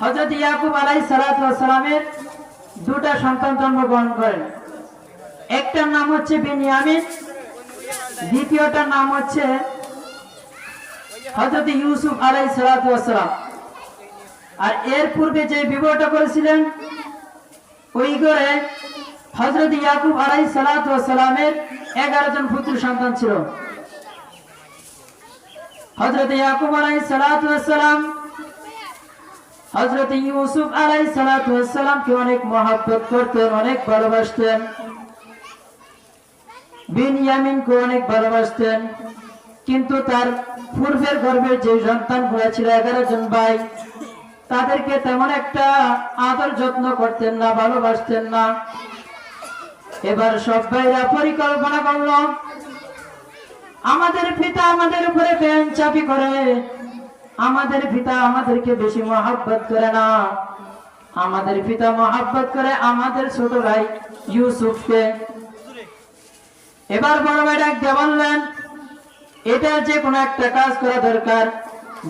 হযরত ইয়াকুব আলাইহিস সালাতু ওয়াস সালামের দুটো সন্তান জন্মগ্রহণ করেন। একটার নাম হচ্ছে বিনিয়ামিন, দ্বিতীয়টার নাম হচ্ছে হযরত ইউসুফ আলাইহিস সালাতু ওয়াস সালাম। আর এর পূর্বে যে বিবাহটা করেছিলেন ওই ঘরে হযরত ইয়াকুব আলাইহিস সালাতু ওয়াস সালামের 11 জন পুত্র সন্তান ছিল। হযরত ইয়াকুব আলাইহিস সালাতু ওয়াস সালাম হযরত ইউসুফ আলাইহিস সালাতু ওয়াস সালামকে অনেক মহব্বত করতেন, অনেক ভালোবাসতেন। বিনিয়ামিনকে অনেক ভালোবাসতেন, কিন্তু তার পূর্বের গর্ভের যে সন্তানগুলো ছিল 11 জন ভাই, তাদেরকে তেমন একটা আদর যত্ন করতেন না, ভালোবাসতেন না। এবার সব ভাইরা পরিকল্পনা করলো, আমাদের পিতা আমাদের উপরে বেঞ্চাপি করে, আমাদের পিতা আমাদেরকে বেশি মহব্বত করে না, আমাদের পিতা মহব্বত করে আমাদের ছোট ভাই ইউসুফকে। এবার বড় ভাই ডাক দিয়ে বললেন, এটা যে কোনো একটা কাজ করা দরকার,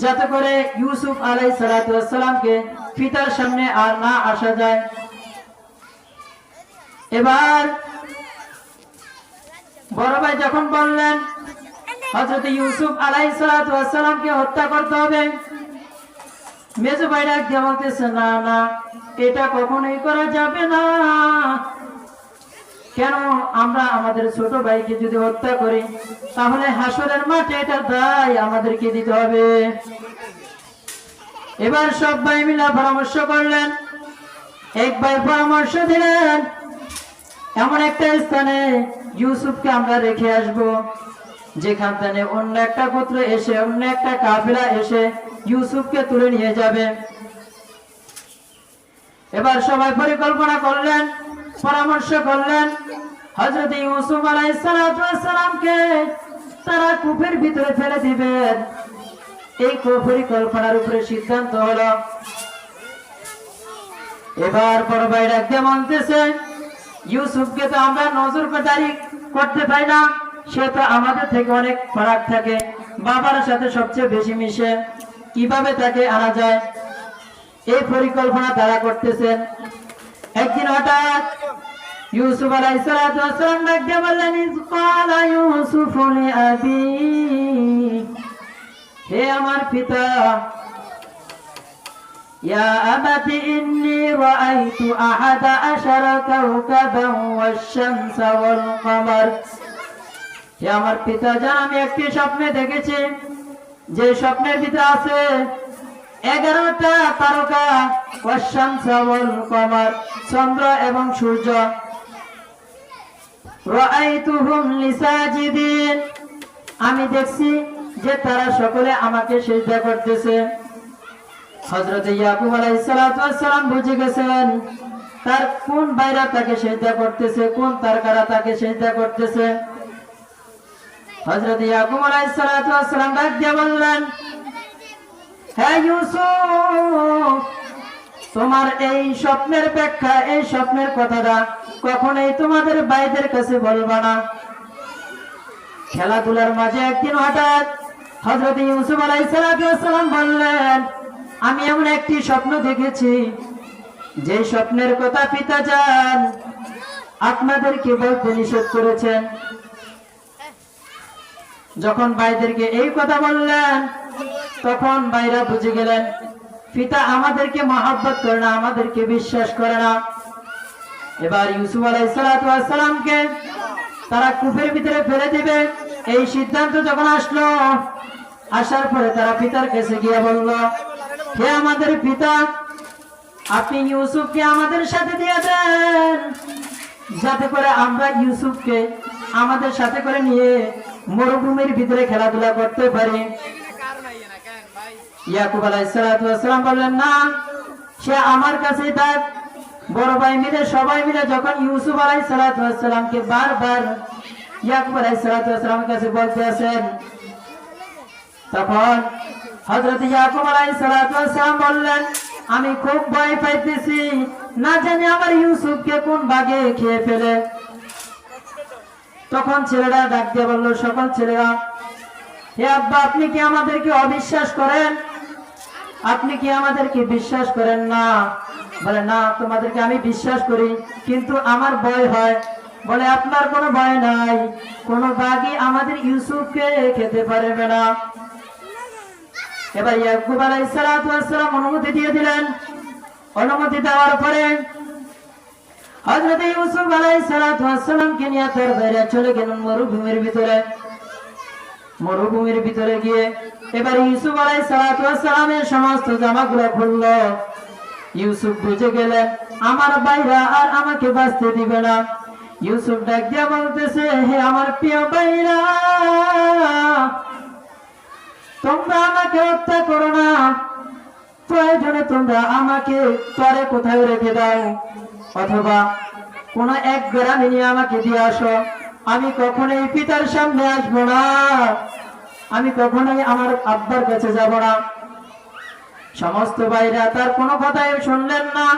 যাতে করে ইউসুফ আলাইহিস সালাতু ওয়াস সালামকে পিতার সামনে আর না আসা যায়। এবার বড় ভাই যখন বললেন হযরত ইউসুফ আলাইহিস সালাতু ওয়াস সালামকে হত্যা করতে হবে, মেজো ভাই ডাক দিয়ে বলতেছে, না না, এটা কখনোই করা যাবে না। কেন? আমরা আমাদের ছোট ভাইকে যদি হত্যা করি, তাহলে হাসরের মাঠে এটার দায় আমাদেরকে দিতে হবে। এবার সব ভাই মিলে পরামর্শ করলেন। এক ভাই পরামর্শ দিলেন, এমন একটা স্থানে ইউসুফকে আমরা রেখে আসব, যেখান থেকে অন্য একটা গোত্র এসে, অন্য একটা কাফেলা এসে ইউসুফকে তুলে নিয়ে যাবে। এবার সবাই পরিকল্পনা করলেন, পরামর্শ করলেন। হযরত ইউসুফ আলাইহিস সালাতু ওয়াস সালামকে তারা কূপের ভিতরে ফেলে দিবেন, এই পরিকল্পনার উপরে সিদ্ধান্ত হলো। এবার বড় ভাই ডাকতে বলতেছে, ইউসুফকে তো আমরা নজরদারি করতে পাই না, সে তো আমাদের থেকে অনেক ফারাক থাকে, বাবার সাথে সবচেয়ে বেশি মিশে, কিভাবে তাকে আনা যায়, এই পরিকল্পনা তারা করতেছেন। একদিন হঠাৎ ইউসুফ আলাইহিস সালাতু ওয়াস সালাম ডাক দিয়ে বললেন, ক্বালা ইউসুফু লিআবি, হে আমার পিতা, ইয়া আবাতি ইন্নী রাআইতু আহাদা আশারা কাওকাবান ওয়াশ-শামসা ওয়াল-কমার, হে আমার পিতা জান, আমি একটি স্বপ্নে দেখেছি, যে স্বপ্নের ভিতরে আছে 11টা তারকা, ওয়াশ-শামসা ওয়াল-কমার, চন্দ্র এবং সূর্য, রাআইতুহুম লিসাজিদিন, আমি দেখছি যে তারা সকলে আমাকে সিজদা করতেছে। হযরত ইয়াকুব আলাইহিস সালাতু ওয়াস সালাম বুঝে গেছেন তার কোন ভাইরা তাকে সিজদা করতেছে, কোন তারকারা তাকে সিজদা করতেছে। হযরত ইয়াকুব আলাইহিস সালাতু ওয়াস সালাম ডাক দিয়ে বললেন, হে ইউসুফ, তোমার এই স্বপ্নের ব্যাখ্যা, এই স্বপ্নের কথাটা কখনোই তোমাদের ভাইদের কাছে বলবা না। খেলাধুলার মাঝে একদিন হঠাৎ হযরত ইউসুফ আলাইহিস সালাতু ওয়াস সালাম বললেন, আমি এমন একটি স্বপ্ন দেখেছি, যে স্বপ্নের কথা পিতাজান আপনাদেরকে বলতে নিষেধ করেছেন। যখন ভাইদেরকে এই কথা বললেন, তখন ভাইরা বুঝে গেলেন পিতা আমাদেরকে মহব্বত করে না, আমাদেরকে বিশ্বাস করে না। এবার ইউসুফ আলাইহিস সালাতু ওয়াস সালামকে তারা কূপের ভিতরে ফেলে দিবে, এই সিদ্ধান্ত যখন আসলো, আসার পরে তারা পিতার কাছে গিয়ে বলল, হে আমাদের পিতা, আপনি ইউসুফকে আমাদের সাথে দিয়ে দেন, যাতে করে আমরা ইউসুফকে আমাদের সাথে করে নিয়ে মরুভূমির ভিতরে খেলাধুলা করতে পারি। ইয়াকুব আলাইহিস সালাতু ওয়াস সালাম বললেন, না, সে আমার কাছেই থাক। বড় ভাই মিলে সবাই মিলে যখন ইউসুফ আলাইহিস সালাতু ওয়াস সালামকে বারবার ইয়াকুব আলাইহিস সালাতু ওয়াস সালামের কাছে বলতে আসেন, তখন হযরত ইয়াকুব আলাইহিস সালাতু ওয়াস সালাম বললেন, আমি খুব ভয় পাইতেছি, না জানি আমার ইউসুফকে কোন ভাগে খেয়ে ফেলে। তখন ছেলেরা ডাক দিয়ে বলল, সকল ছেলেরা, হে আব্বা, আপনি কি আমাদেরকে অবিশ্বাস করেন? আপনি কি আমাদেরকে বিশ্বাস করেন না? বলে না, তোমাদেরকে আমি বিশ্বাস করি, কিন্তু আমার ভয় হয়। বলে আপনার কোনো ভয় নাই, কোনো বাঘই আমাদের ইউসুফকে খেতে পারবে না। এবার ইয়াকুব আলাইহিস সালাতু ওয়াস সালাম অনুমতি দিয়ে দিলেন। অনুমতি দেওয়ার পরে হযরত ইউসুফ আলাইহিস সালাতু ওয়াস সালামকে নিয়ে তার বাইরে চলে গেলেন মরুভূমির ভিতরে। মরুভূমির ভিতরে গিয়ে এবার ইউসুফ আলাইহিস সালাতু ওয়াস সালামের সমস্ত জামাগুলো খুলল। ইউসুফ বুঝে গেলেন আমার ভাইরা আর আমাকে বাঁচতে দিবে না। ইউসুফ ডাক দিয়ে বলতেছে, হে আমার প্রিয় ভাইরা, তোমরা আমাকে হত্যা করো না, প্রয়োজনে তোমরা আমাকে পরে কোথাও রেখে দাও, অথবা কোন এক গ্রামে নিয়ে আমাকে দিয়ে আসো। আমি কখনোই পিতার সামনে আসবো না, আমি কখনোই আমার আব্বার কাছে যাব না। সমস্ত ভাইরা তার কোনো কথাই শুনলেন না।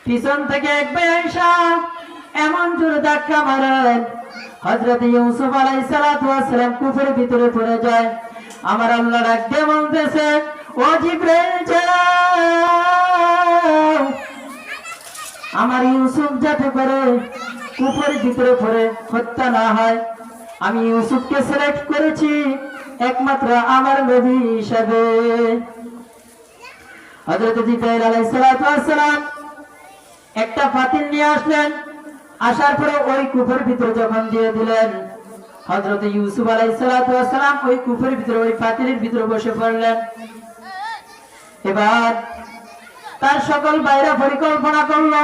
পিছন থেকে এক ভাই আয়েশা এমন জোরে ধাক্কা মারেন, হযরত ইউসুফ আলাইহিস সালাতু ওয়াস সালাম কুফের ভিতরে পড়ে যায়। আমার আল্লাহ ডাক দিয়ে বলতেছে, ও জিবরাইল যাও, আমার ইউসুফ যাতে করে কুফের ভিতরে পড়ে হত্যা না হয়। আমি ইউসুফকে সিলেক্ট করেছি একমাত্র আমার নবী হিসাবে। হযরত জিবরাইল আলাইহিস সালাতু ওয়াস সালাম একটা পাতিল নিয়ে আসলেন। আসার পরে ওই কুফের ভিতরে যখন দিয়ে দিলেন, হযরত ইউসুফ আলাইহিস সালাতু ওয়াস সালাম ওই কুফের ভিতরে ওই পাতিলের ভিতরে বসে পড়লেন। এবার তার সকল ভাইরা পরিকল্পনা করলো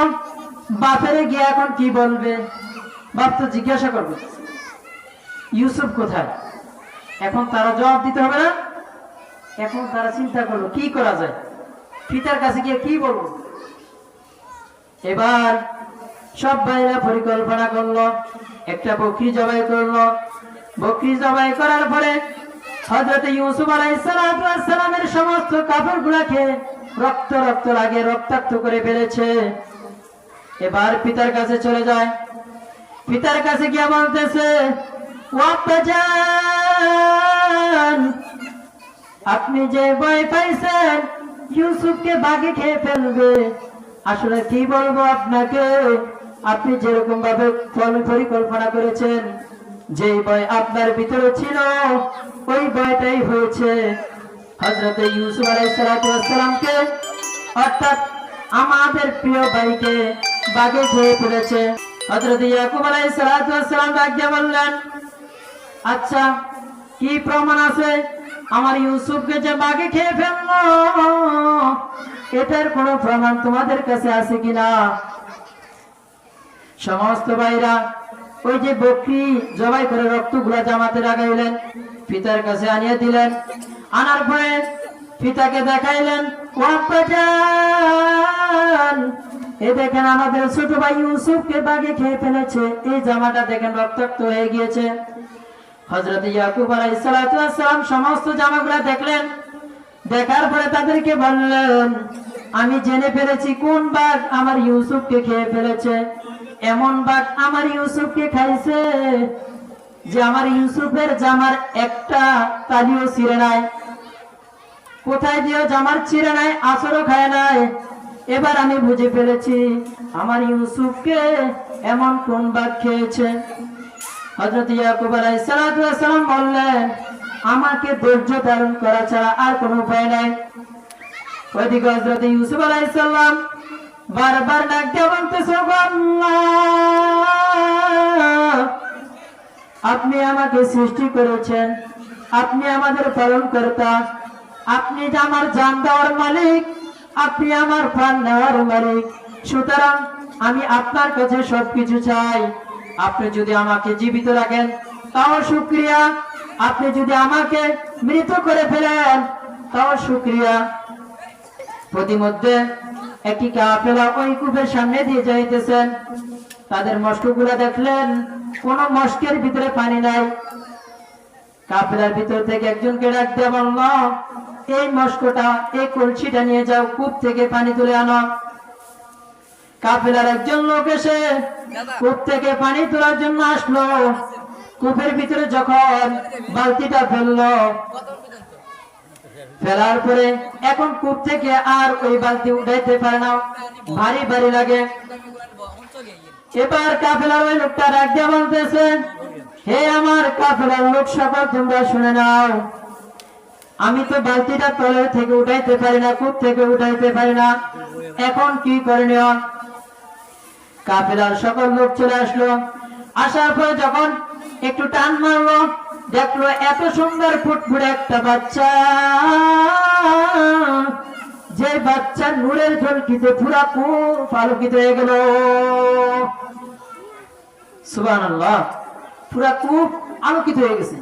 বাপেরে গিয়ে এখন কি বলবে। বাপ তো জিজ্ঞাসা করবে ইউসুফ কোথায়, এখন তারা জবাব দিতে হবে না। এখন তারা চিন্তা করলো কি করা যায়, পিতার কাছে গিয়ে কি বলবো। এবার সব ভাইরা পরিকল্পনা করলো, একটা বকরি জবাই করলো। বকরি জবাই করার পরে হযরত ইউসুফ আলাইহিস সালাতু ওয়াস সালামের সমস্ত কাপড়গুলোকে রক্ত রক্ত লাগে রক্তাক্ত করে ফেলেছে। এবার পিতার কাছে চলে যায়। পিতার কাছে গিয়ে বলতেছে, ও আব্বাজান, আপনি যে ভয় পাইছেন ইউসুফকে বাঘে খেয়ে ফেলবে, আসলে কি বলবো আপনাকে, আপনি যেরকম ভাবে পরিকল্পনা করেছেন, যে ভয় আপনার ভিতরে ছিল ওই ভয়টাই হয়েছে। হযরত ইউসুফ আলাইহিস সালাতু ওয়াস সালামকে অর্থাৎ আমাদের প্রিয় ভাইকে বাঘে খেয়ে ফেলেছে। হযরত ইয়াকুব আলাইহিস সালাতু ওয়াস সালাম ডাক দিয়ে বললেন, আচ্ছা কি প্রমাণ আছে আমার ইউসুফকে যে বাঘে খেয়ে ফেললো, এটার কোনো প্রমাণ তোমাদের কাছে আছে কিনা? সমস্ত ভাইরা ওই যে বকরি জবাই করে রক্তগুলা জামাতে লাগাইলেন, পিতার কাছে আনিয়ে দিলেন। আনার পরে পিতাকে দেখাইলেন, ও আব্বাজান, এই দেখেন আমাদের ছোট ভাই ইউসুফকে বাঘে খেয়ে ফেলেছে, এই জামাটা দেখেন রক্তাক্ত হয়ে গিয়েছে। হযরত ইয়াকুব আলাইহিস সালাতু ওয়াস সালাম সমস্ত জামাগুলা দেখলেন। দেখার পরে তাদেরকে বললেন, আমি জেনে ফেলেছি কোন বাঘ আমার ইউসুফকে খেয়ে ফেলেছে। এমন বাঘ আমার ইউসুফকে খাইছে যে আমার ইউসুফের জামার একটা তালিও ছিঁড়ে নাই, কোথায় দিয়েও জামার ছিঁড়ে নাই, আঁচড়ও খায় নাই। এবার আমি বুঝে ফেলেছি আমার ইউসুফকে এমন কোন বাঘ খেয়েছে। হযরত ইয়াকুব আলাইহিস সালাতু ওয়াস সালাম বললেন, আমাকে ধৈর্য ধারণ করা ছাড়া আর কোনো উপায় নাই। ওইদিকে হযরত ইউসুফ আলাইহিস সালাম বারবার ডাক দিয়ে বলতেছে, আল্লাহ, আপনি আমাকে সৃষ্টি করেছেন, আপনি আমাদের পালনকর্তা, আপনি যে আমার জান দেওয়ার মালিক, আপনি আমার প্রাণ নেওয়ার মালিক। সুতরাং আমি আপনার কাছে সবকিছু চাই। আপনি যদি আমাকে জীবিত রাখেন তাও শুকরিয়া, আপনি যদি আমাকে মৃত করে ফেলেন তাও শুকরিয়া। প্রতিমধ্যে একটি কাফেলা ওই কূপের সামনে দিয়ে যাইতেছেন। তাদের মস্কগুলা দেখলেন কোন মস্কের ভিতরে পানি নাই। কাফেলার ভিতর থেকে একজনকে ডাক দিয়ে বলল, এই মস্কটা, এই কলসিটা নিয়ে যাও, কূপ থেকে পানি তুলে আনো। কাফেলার একজন লোক এসে কূপ থেকে পানি তোলার জন্য আসলো। কূপের ভিতরে যখন বালতিটা ফেললো, ফেলার পরে এখন কূপ থেকে আর ওই বালতি উঠাইতে পারে না, ভারী ভারী লাগে। এবার কাফেলার ওই লোকটা ডাক দিয়ে বলতেছে, হে আমার কাফেলার লোক সকল, তোমরা শুনে নাও, আমি তো বালতিটা তলে থেকে উঠাইতে পারি না, কূপ থেকে উঠাইতে পারি না, এখন কি করণীয়? কাফেলার সকল লোক চলে আসলো। আসার পরে যখন একটু টান মারলো, দেখলো এত সুন্দর ফুটফুটে একটা বাচ্চা, যে বাচ্চা নূরের ঝলকিতে পুরা কূপ আলোকিত হয়ে গেল। সুবহানাল্লাহ, পুরা কূপ আলোকিত হয়ে গেছে।